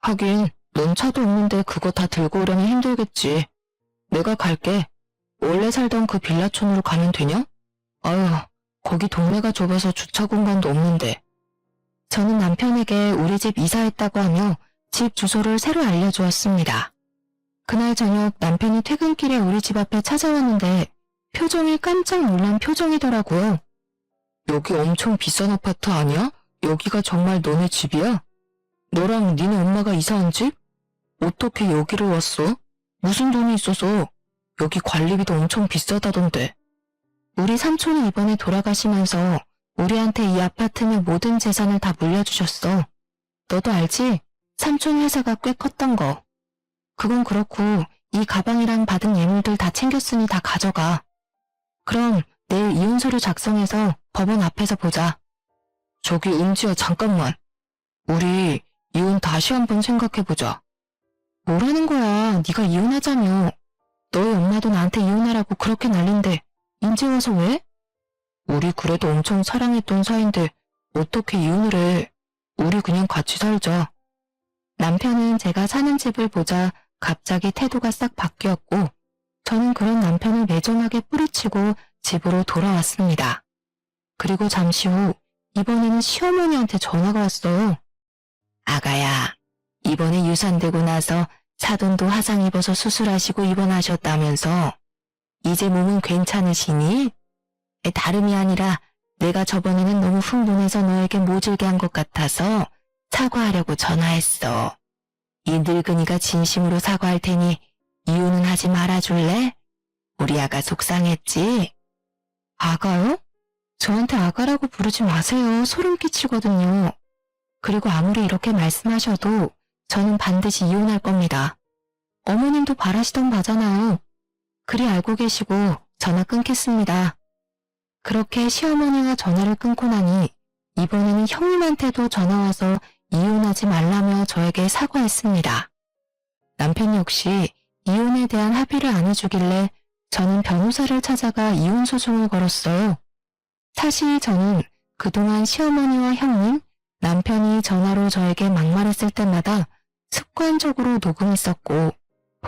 하긴 넌 차도 없는데 그거 다 들고 오려니 힘들겠지. 내가 갈게. 원래 살던 그 빌라촌으로 가면 되냐? 아유, 거기 동네가 좁아서 주차 공간도 없는데. 저는 남편에게 우리 집 이사했다고 하며 집 주소를 새로 알려주었습니다. 그날 저녁 남편이 퇴근길에 우리 집 앞에 찾아왔는데 표정이 깜짝 놀란 표정이더라고요. 여기 엄청 비싼 아파트 아니야? 여기가 정말 너네 집이야? 너랑 니네 엄마가 이사한 집? 어떻게 여기를 왔어? 무슨 돈이 있어서? 여기 관리비도 엄청 비싸다던데. 우리 삼촌이 이번에 돌아가시면서 우리한테 이 아파트의 모든 재산을 다 물려주셨어. 너도 알지? 삼촌 회사가 꽤 컸던 거. 그건 그렇고 이 가방이랑 받은 예물들 다 챙겼으니 다 가져가. 그럼 내일 이혼서류 작성해서 법원 앞에서 보자. 저기 은지야 잠깐만. 우리 이혼 다시 한번 생각해보자. 뭐라는 거야. 네가 이혼하자며. 너희 엄마도 나한테 이혼하라고 그렇게 난린데 이제 와서 왜? 우리 그래도 엄청 사랑했던 사이인데 어떻게 이혼을 해. 우리 그냥 같이 살자. 남편은 제가 사는 집을 보자 갑자기 태도가 싹 바뀌었고 저는 그런 남편을 매정하게 뿌리치고 집으로 돌아왔습니다. 그리고 잠시 후 이번에는 시어머니한테 전화가 왔어요. 아가야, 이번에 유산되고 나서 사돈도 화상 입어서 수술하시고 입원하셨다면서 이제 몸은 괜찮으시니? 다름이 아니라 내가 저번에는 너무 흥분해서 너에게 모질게 한 것 같아서 사과하려고 전화했어. 이 늙은이가 진심으로 사과할 테니 이혼은 하지 말아줄래? 우리 아가 속상했지? 아가요? 저한테 아가라고 부르지 마세요. 소름 끼치거든요. 그리고 아무리 이렇게 말씀하셔도 저는 반드시 이혼할 겁니다. 어머님도 바라시던 바잖아요. 그리 알고 계시고 전화 끊겠습니다. 그렇게 시어머니와 전화를 끊고 나니 이번에는 형님한테도 전화와서 이혼하지 말라며 저에게 사과했습니다. 남편 역시 이혼에 대한 합의를 안 해주길래 저는 변호사를 찾아가 이혼 소송을 걸었어요. 사실 저는 그동안 시어머니와 형님, 남편이 전화로 저에게 막말했을 때마다 습관적으로 녹음했었고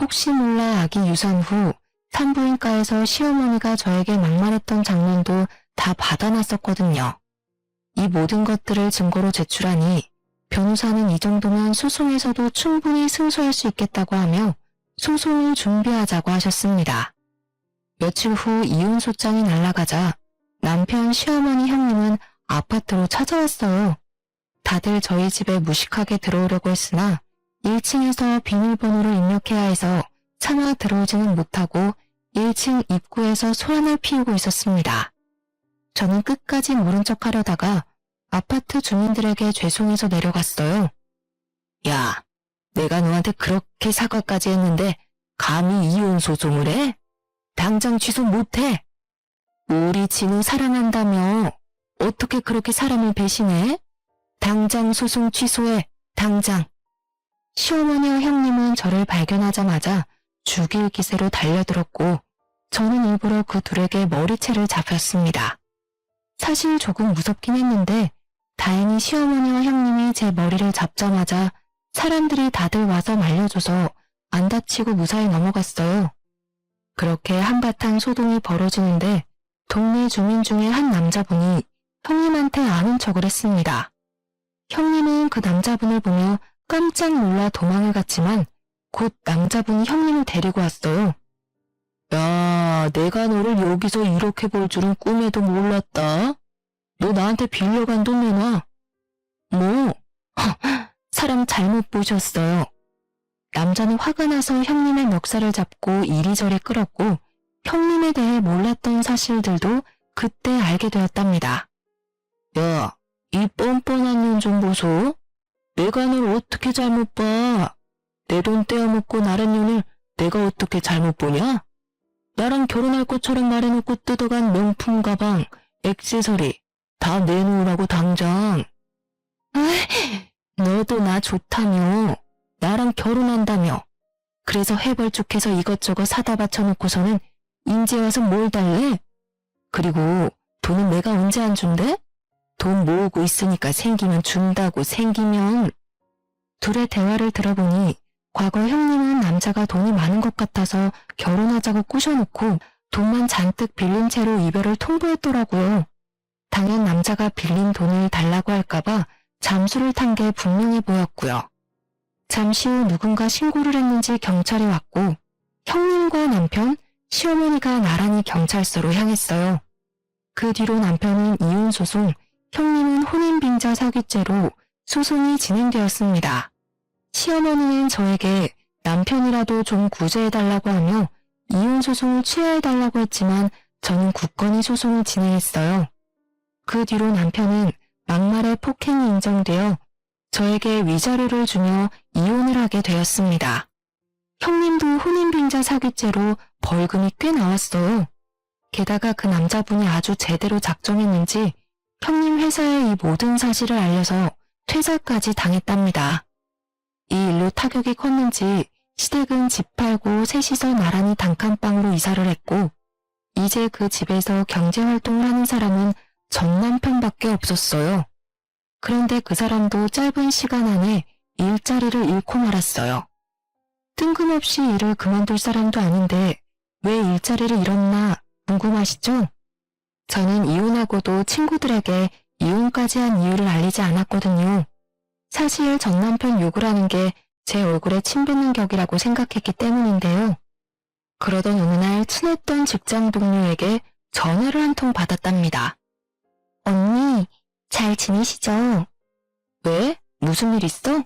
혹시 몰라 아기 유산 후 산부인과에서 시어머니가 저에게 막말했던 장면도 다 받아놨었거든요. 이 모든 것들을 증거로 제출하니 변호사는 이 정도면 소송에서도 충분히 승소할 수 있겠다고 하며 소송을 준비하자고 하셨습니다. 며칠 후 이혼 소장이 날아가자 남편, 시어머니, 형님은 아파트로 찾아왔어요. 다들 저희 집에 무식하게 들어오려고 했으나 1층에서 비밀번호를 입력해야 해서 차마 들어오지는 못하고 1층 입구에서 소란을 피우고 있었습니다. 저는 끝까지 모른 척 하려다가 아파트 주민들에게 죄송해서 내려갔어요. 야, 내가 너한테 그렇게 사과까지 했는데 감히 이혼 소송을 해? 당장 취소 못해. 우리 진우 사랑한다며 어떻게 그렇게 사람을 배신해? 당장 소송 취소해, 당장. 시어머니와 형님은 저를 발견하자마자 죽일 기세로 달려들었고 저는 일부러 그 둘에게 머리채를 잡혔습니다. 사실 조금 무섭긴 했는데 다행히 시어머니와 형님이 제 머리를 잡자마자 사람들이 다들 와서 말려줘서 안 다치고 무사히 넘어갔어요. 그렇게 한바탕 소동이 벌어지는데 동네 주민 중에 한 남자분이 형님한테 아는 척을 했습니다. 형님은 그 남자분을 보며 깜짝 놀라 도망을 갔지만 곧 남자분이 형님을 데리고 왔어요. 야, 내가 너를 여기서 이렇게 볼 줄은 꿈에도 몰랐다. 너 나한테 빌려간 돈 내놔. 뭐? 사람 잘못 보셨어요. 남자는 화가 나서 형님의 멱살을 잡고 이리저리 끌었고 형님에 대해 몰랐던 사실들도 그때 알게 되었답니다. 야, 이 뻔뻔한 년 좀 보소. 내가 널 어떻게 잘못 봐. 내 돈 떼어먹고 나란 년을 내가 어떻게 잘못 보냐? 나랑 결혼할 것처럼 말해놓고 뜯어간 명품 가방, 액세서리 다 내놓으라고 당장. 아이, 너도 나 좋다며. 나랑 결혼한다며. 그래서 해벌쭉해서 이것저것 사다 바쳐놓고서는 인제 와서 뭘 달래? 그리고 돈은 내가 언제 안 준대? 돈 모으고 있으니까 생기면 준다고. 생기면. 둘의 대화를 들어보니 과거 형님은 남자가 돈이 많은 것 같아서 결혼하자고 꾸셔놓고 돈만 잔뜩 빌린 채로 이별을 통보했더라고요. 당연 남자가 빌린 돈을 달라고 할까봐 잠수를 탄 게 분명해 보였고요. 잠시 후 누군가 신고를 했는지 경찰이 왔고 형님과 남편, 시어머니가 나란히 경찰서로 향했어요. 그 뒤로 남편은 이혼소송, 형님은 혼인빙자 사기죄로 소송이 진행되었습니다. 시어머니는 저에게 남편이라도 좀 구제해달라고 하며 이혼소송을 취하해달라고 했지만 저는 굳건히 소송을 진행했어요. 그 뒤로 남편은 막말의 폭행이 인정되어 저에게 위자료를 주며 이혼을 하게 되었습니다. 형님도 혼인빙자 사기죄로 벌금이 꽤 나왔어요. 게다가 그 남자분이 아주 제대로 작정했는지 형님 회사에 이 모든 사실을 알려서 퇴사까지 당했답니다. 이 일로 타격이 컸는지 시댁은 집 팔고 셋이서 나란히 단칸방으로 이사를 했고 이제 그 집에서 경제활동을 하는 사람은 전 남편밖에 없었어요. 그런데 그 사람도 짧은 시간 안에 일자리를 잃고 말았어요. 뜬금없이 일을 그만둘 사람도 아닌데 왜 일자리를 잃었나 궁금하시죠? 저는 이혼하고도 친구들에게 이혼까지 한 이유를 알리지 않았거든요. 사실 전 남편 욕을 하는 게 제 얼굴에 침 뱉는 격이라고 생각했기 때문인데요. 그러던 어느 날 친했던 직장 동료에게 전화를 한 통 받았답니다. 언니, 잘 지내시죠? 왜? 무슨 일 있어?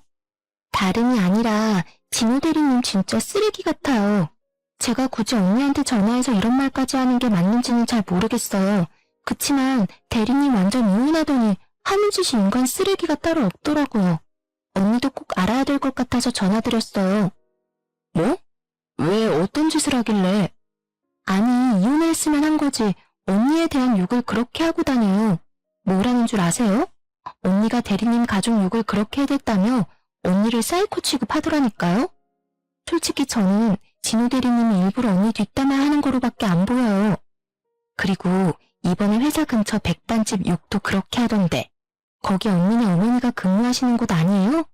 다름이 아니라 진우 대리님 진짜 쓰레기 같아요. 제가 굳이 언니한테 전화해서 이런 말까지 하는 게 맞는지는 잘 모르겠어요. 그치만 대리님 완전 이혼하더니 하는 짓이 인간 쓰레기가 따로 없더라고요. 언니도 꼭 알아야 될 것 같아서 전화드렸어요. 뭐? 왜 어떤 짓을 하길래? 아니, 이혼했으면 한 거지 언니에 대한 욕을 그렇게 하고 다녀요. 뭐라는 줄 아세요? 언니가 대리님 가족 욕을 그렇게 해댔다며 언니를 사이코 취급하더라니까요. 솔직히 저는 진우 대리님이 일부러 언니 뒷담화 하는 거로밖에 안 보여요. 그리고 이번에 회사 근처 백반집 욕도 그렇게 하던데 거기 언니네 어머니가 근무하시는 곳 아니에요?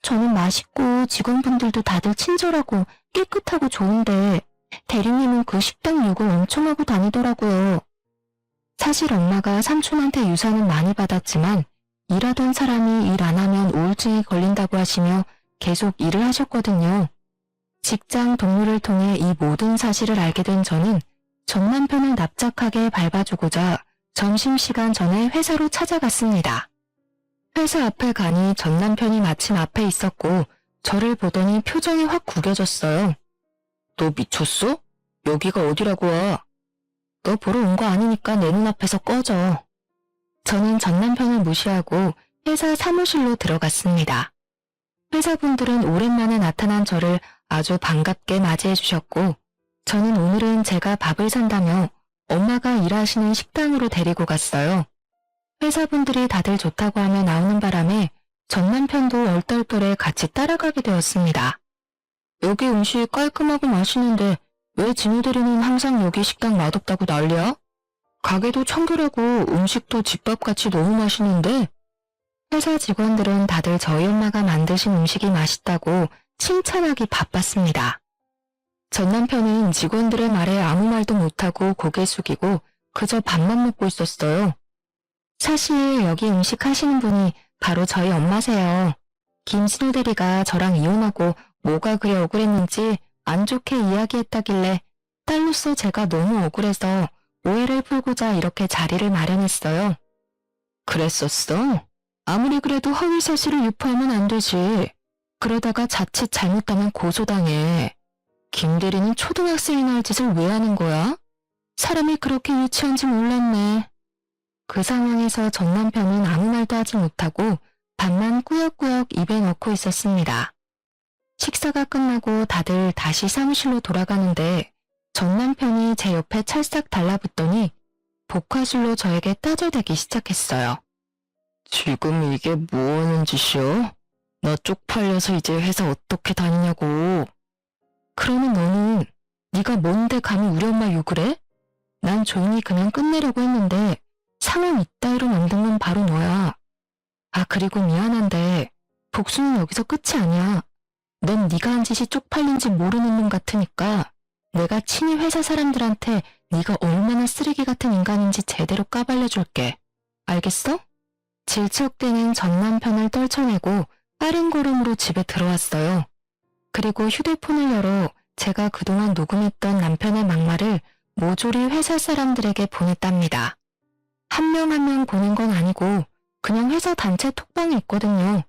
저는 맛있고 직원분들도 다들 친절하고 깨끗하고 좋은데 대리님은 그 식당 욕을 엄청 하고 다니더라고요. 사실 엄마가 삼촌한테 유산은 많이 받았지만 일하던 사람이 일 안 하면 우울증이 걸린다고 하시며 계속 일을 하셨거든요. 직장 동료를 통해 이 모든 사실을 알게 된 저는 전 남편을 납작하게 밟아주고자 점심시간 전에 회사로 찾아갔습니다. 회사 앞에 가니 전 남편이 마침 앞에 있었고 저를 보더니 표정이 확 구겨졌어요. 너 미쳤어? 여기가 어디라고 와? 너 보러 온 거 아니니까 내 눈앞에서 꺼져. 저는 전 남편을 무시하고 회사 사무실로 들어갔습니다. 회사분들은 오랜만에 나타난 저를 아주 반갑게 맞이해 주셨고 저는 오늘은 제가 밥을 산다며 엄마가 일하시는 식당으로 데리고 갔어요. 회사분들이 다들 좋다고 하며 나오는 바람에 전 남편도 얼떨결에 같이 따라가게 되었습니다. 여기 음식 깔끔하고 맛있는데 왜 진우 대리는 항상 여기 식당 맛없다고 난리야? 가게도 청결하고 음식도 집밥같이 너무 맛있는데 회사 직원들은 다들 저희 엄마가 만드신 음식이 맛있다고 칭찬하기 바빴습니다. 전 남편은 직원들의 말에 아무 말도 못하고 고개 숙이고 그저 밥만 먹고 있었어요. 사실 여기 음식 하시는 분이 바로 저희 엄마세요. 김신우 대리가 저랑 이혼하고 뭐가 그리 억울했는지 안 좋게 이야기했다길래 딸로서 제가 너무 억울해서 오해를 풀고자 이렇게 자리를 마련했어요. 그랬었어? 아무리 그래도 허위 사실을 유포하면 안 되지. 그러다가 자칫 잘못하면 고소당해. 김 대리는 초등학생이나 할 짓을 왜 하는 거야? 사람이 그렇게 유치한지 몰랐네. 그 상황에서 전 남편은 아무 말도 하지 못하고 밥만 꾸역꾸역 입에 넣고 있었습니다. 식사가 끝나고 다들 다시 사무실로 돌아가는데 전 남편이 제 옆에 찰싹 달라붙더니 복화술로 저에게 따져대기 시작했어요. 지금 이게 뭐 하는 짓이여? 나 쪽팔려서 이제 회사 어떻게 다니냐고. 그러는 너는 네가 뭔데 감히 우리 엄마 욕을 해? 난 조용히 그냥 끝내려고 했는데 상황 이따위로 만든 건 바로 너야. 아 그리고 미안한데 복수는 여기서 끝이 아니야. 넌 네가 한 짓이 쪽팔린지 모르는 놈 같으니까 내가 친히 회사 사람들한테 네가 얼마나 쓰레기 같은 인간인지 제대로 까발려줄게. 알겠어? 질척대는 전 남편을 떨쳐내고 빠른 걸음으로 집에 들어왔어요. 그리고 휴대폰을 열어 제가 그동안 녹음했던 남편의 막말을 모조리 회사 사람들에게 보냈답니다. 한 명 한 명 보낸 건 아니고 그냥 회사 단체 톡방이 있거든요.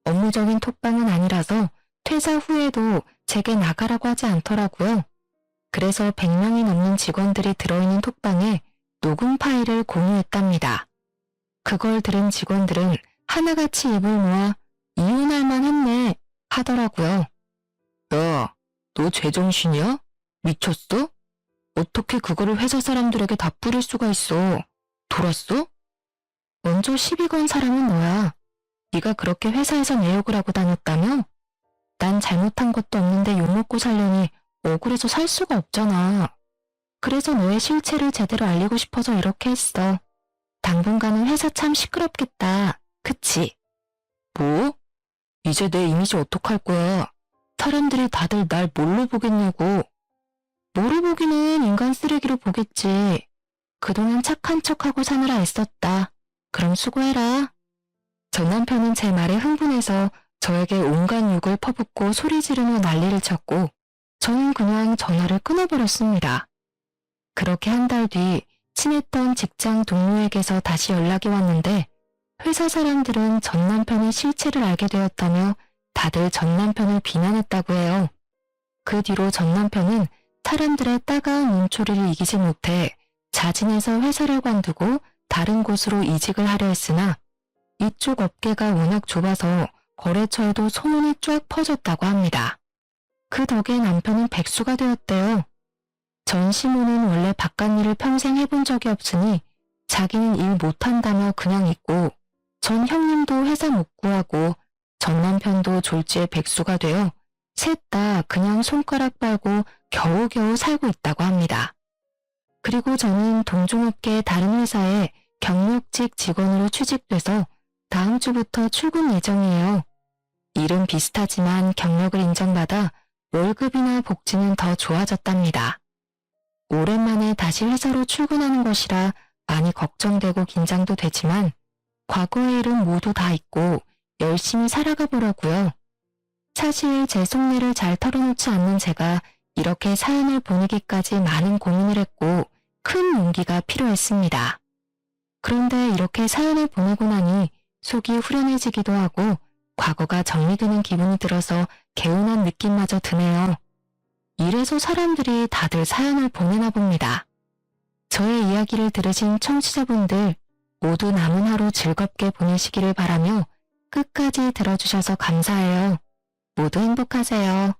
업무적인 톡방은 아니라서 퇴사 후에도 제게 나가라고 하지 않더라고요. 그래서 100명이 넘는 직원들이 들어있는 톡방에 녹음 파일을 공유했답니다. 그걸 들은 직원들은 하나같이 입을 모아 이혼할 만했네 하더라고요. 야, 너 제정신이야? 미쳤어? 어떻게 그거를 회사 사람들에게 다 뿌릴 수가 있어? 돌았어? 먼저 시비 건 사람은 너야. 네가 그렇게 회사에서 내 욕을 하고 다녔다며? 난 잘못한 것도 없는데 욕먹고 살려니 억울해서 살 수가 없잖아. 그래서 너의 실체를 제대로 알리고 싶어서 이렇게 했어. 당분간은 회사 참 시끄럽겠다. 그치? 뭐? 이제 내 이미지 어떡할 거야? 사람들이 다들 날 뭘로 보겠냐고. 뭐로 보기는 인간 쓰레기로 보겠지. 그동안 착한 척하고 사느라 애썼다. 그럼 수고해라. 전 남편은 제 말에 흥분해서 저에게 온갖 욕을 퍼붓고 소리 지르며 난리를 쳤고 저는 그냥 전화를 끊어버렸습니다. 그렇게 한 달 뒤 친했던 직장 동료에게서 다시 연락이 왔는데 회사 사람들은 전 남편의 실체를 알게 되었다며 다들 전 남편을 비난했다고 해요. 그 뒤로 전 남편은 사람들의 따가운 눈초리를 이기지 못해 자진해서 회사를 관두고 다른 곳으로 이직을 하려 했으나 이쪽 업계가 워낙 좁아서 거래처에도 소문이 쫙 퍼졌다고 합니다. 그 덕에 남편은 백수가 되었대요. 전 시모는 원래 바깥 일을 평생 해본 적이 없으니 자기는 일 못한다며 그냥 있고 전 형님도 회사 못 구하고 전 남편도 졸지에 백수가 되어 셋 다 그냥 손가락 빨고 겨우겨우 살고 있다고 합니다. 그리고 저는 동종업계의 다른 회사에 경력직 직원으로 취직돼서 다음 주부터 출근 예정이에요. 일은 비슷하지만 경력을 인정받아 월급이나 복지는 더 좋아졌답니다. 오랜만에 다시 회사로 출근하는 것이라 많이 걱정되고 긴장도 되지만 과거의 일은 모두 다 잊고 열심히 살아가 보려고요. 사실 제 속내를 잘 털어놓지 않는 제가 이렇게 사연을 보내기까지 많은 고민을 했고 큰 용기가 필요했습니다. 그런데 이렇게 사연을 보내고 나니 속이 후련해지기도 하고 과거가 정리되는 기분이 들어서 개운한 느낌마저 드네요. 이래서 사람들이 다들 사연을 보내나 봅니다. 저의 이야기를 들으신 청취자분들 모두 남은 하루 즐겁게 보내시기를 바라며 끝까지 들어주셔서 감사해요. 모두 행복하세요.